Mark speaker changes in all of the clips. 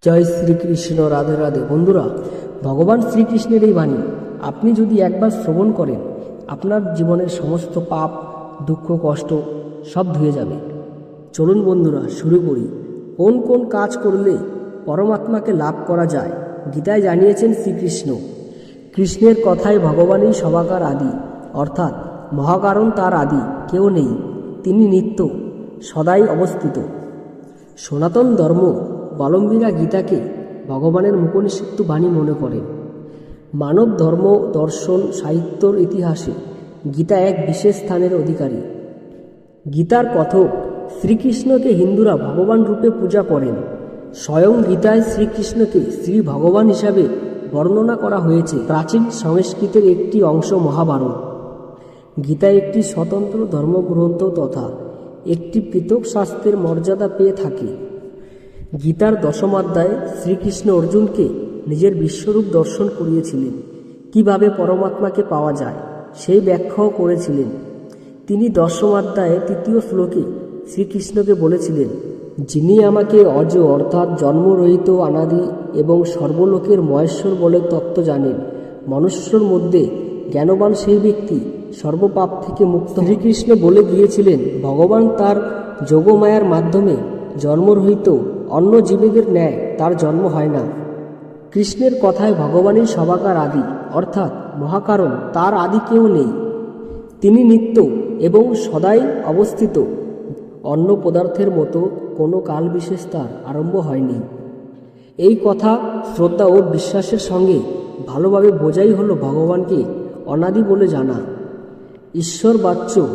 Speaker 1: জয় শ্রীকৃষ্ণ। রাধে রাধে। বন্ধুরা, ভগবান শ্রীকৃষ্ণের এই বাণী আপনি যদি একবার শ্রবণ করেন, আপনার জীবনের সমস্ত পাপ, দুঃখ, কষ্ট সব ধুয়ে যাবে। চলুন বন্ধুরা, শুরু করি। কোন কোন কাজ করলে পরমাত্মাকে লাভ করা যায়, গীতায় জানিয়েছেন শ্রীকৃষ্ণ। কৃষ্ণের কথায় ভগবানই সবাকার আদি, অর্থাৎ মহাকারণ তার আদি কেউ নেই। তিনি নিত্য সদাই অবস্থিত। সনাতন ধর্ম অবলম্বীরা গীতাকে ভগবানের মুখনিষিদ্ধ বাণী মনে করেন। মানব ধর্ম, দর্শন, সাহিত্যর ইতিহাসে গীতা এক বিশেষ স্থানের অধিকারী। গীতার কথক শ্রীকৃষ্ণকে হিন্দুরা ভগবান রূপে পূজা করেন। স্বয়ং গীতায় শ্রীকৃষ্ণকে শ্রী ভগবান হিসাবে বর্ণনা করা হয়েছে। প্রাচীন সংস্কৃতের একটি অংশ মহাভারত। গীতা একটি স্বতন্ত্র ধর্মগ্রন্থ তথা একটি পৃথক শাস্ত্রের মর্যাদা পেয়ে থাকে। গীতার দশম অধ্যায়ে শ্রীকৃষ্ণ অর্জুনকে নিজের বিশ্বরূপ দর্শন করিয়েছিলেন। কিভাবে পরমাত্মাকে পাওয়া যায় সেই ব্যাখ্যাও করেছিলেন। তিনি দশম অধ্যায়ে তৃতীয় শ্লোকে শ্রীকৃষ্ণকে বলেছিলেন, যিনি আমাকে অজ অর্থাৎ জন্মরহিত, অনাদি এবং সর্বলোকের মহেশ্বর বলে তত্ত্ব জানেন। মনুষ্যর মধ্যে জ্ঞানবান সেই ব্যক্তি সর্বপাপ থেকে মুক্ত। শ্রীকৃষ্ণ বলে গিয়েছিলেন, ভগবান তার যোগমায়ার মাধ্যমে জন্মরহিত, অন্য জীবেদের ন্যায় তার জন্ম হয় না। কৃষ্ণের কথায় ভগবানই সবাকার আদি, অর্থাৎ মহাকারণ তার আদি কেউ নেই। তিনি নিত্য এবং সদাই অবস্থিত। অন্য পদার্থের মতো কোনো কাল বিশেষ তার আরম্ভ হয়নি। এই কথা শ্রদ্ধা ও বিশ্বাসের সঙ্গে ভালোভাবে বোঝাই হলো ভগবানকে অনাদি বলে জানা। ঈশ্বর বাচ্য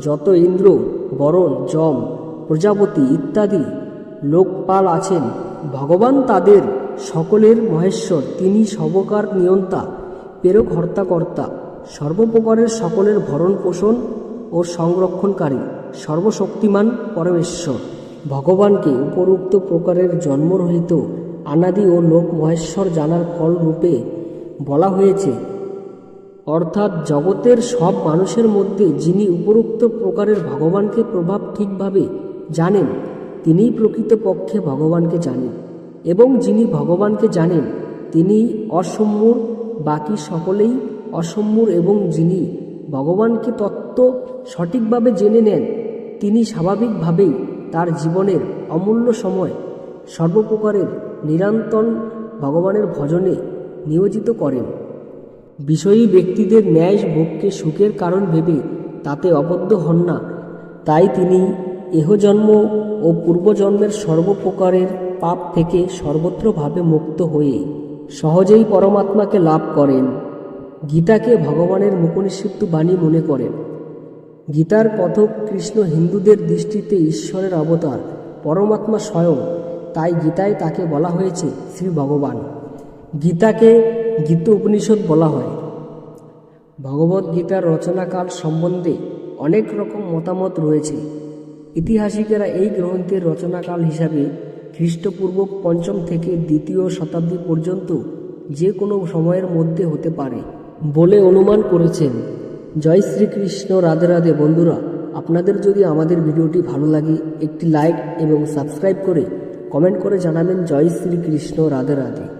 Speaker 1: যত ইন্দ্র, বরণ, যম, প্রজাপতি ইত্যাদি লোকপাল আছেন, ভগবান তাদের সকলের মহেশ্বর। তিনি সবকার নিয়ন্তা, প্রেরক, হর্তাকর্তা, সর্বপ্রকারের সকলের ভরণ পোষণ ও সংরক্ষণকারী, সর্বশক্তিমান পরমেশ্বর। ভগবানকে উপরোক্ত প্রকারের জন্মরহিত, অনাদি ও লোক মহেশ্বর জানার ফল রূপে বলা হয়েছে। অর্থাৎ জগতের সব মানুষের মধ্যে যিনি উপরোক্ত প্রকারের ভগবানকে প্রভাব ঠিকভাবে জানেন, তিনিই প্রকৃতপক্ষে ভগবানকে জানেন। এবং যিনি ভগবানকে জানেন তিনি অসম্মূর, বাকি সকলেই অসম্মূর। এবং যিনি ভগবানকে তত্ত্ব সঠিকভাবে জেনে নেন, তিনি স্বাভাবিকভাবেই তার জীবনের অমূল্য সময় সর্বপ্রকারের নিরন্তর ভগবানের ভজনে নিয়োজিত করেন। বিষয়ী ব্যক্তিদের ন্যায় ভোগকে সুখের কারণ ভেবে তাতে আবদ্ধ হন না। তাই তিনি এহজন্ম ও পূর্বজন্মের সর্বপ্রকারের পাপ থেকে সর্বত্রভাবে মুক্ত হয়ে সহজেই পরমাত্মাকে লাভ করেন। গীতাকে ভগবানের মুখনিষিদ্ধ বাণী মনে করেন। গীতার কথক কৃষ্ণ হিন্দুদের দৃষ্টিতে ঈশ্বরের অবতার, পরমাত্মা স্বয়ং। তাই গীতায় তাকে বলা হয়েছে শ্রী ভগবান। গীতাকে গীতা উপনিষদ বলা হয়। ভগবদ্গীতার রচনাকাল সম্বন্ধে অনেক রকম মতামত রয়েছে। ইতিহাসিকেরা এই গ্রন্থের রচনাকাল হিসাবে খ্রিস্টপূর্ব ৫ম থেকে ২য় শতাব্দী পর্যন্ত যে কোনো সময়ের মধ্যে হতে পারে বলে অনুমান করেছেন। জয় শ্রীকৃষ্ণ। রাধে রাধে। বন্ধুরা, আপনাদের যদি আমাদের ভিডিওটি ভালো লাগে একটি লাইক এবং সাবস্ক্রাইব করে কমেন্ট করে জানাবেন। জয় শ্রীকৃষ্ণ। রাধে রাধে।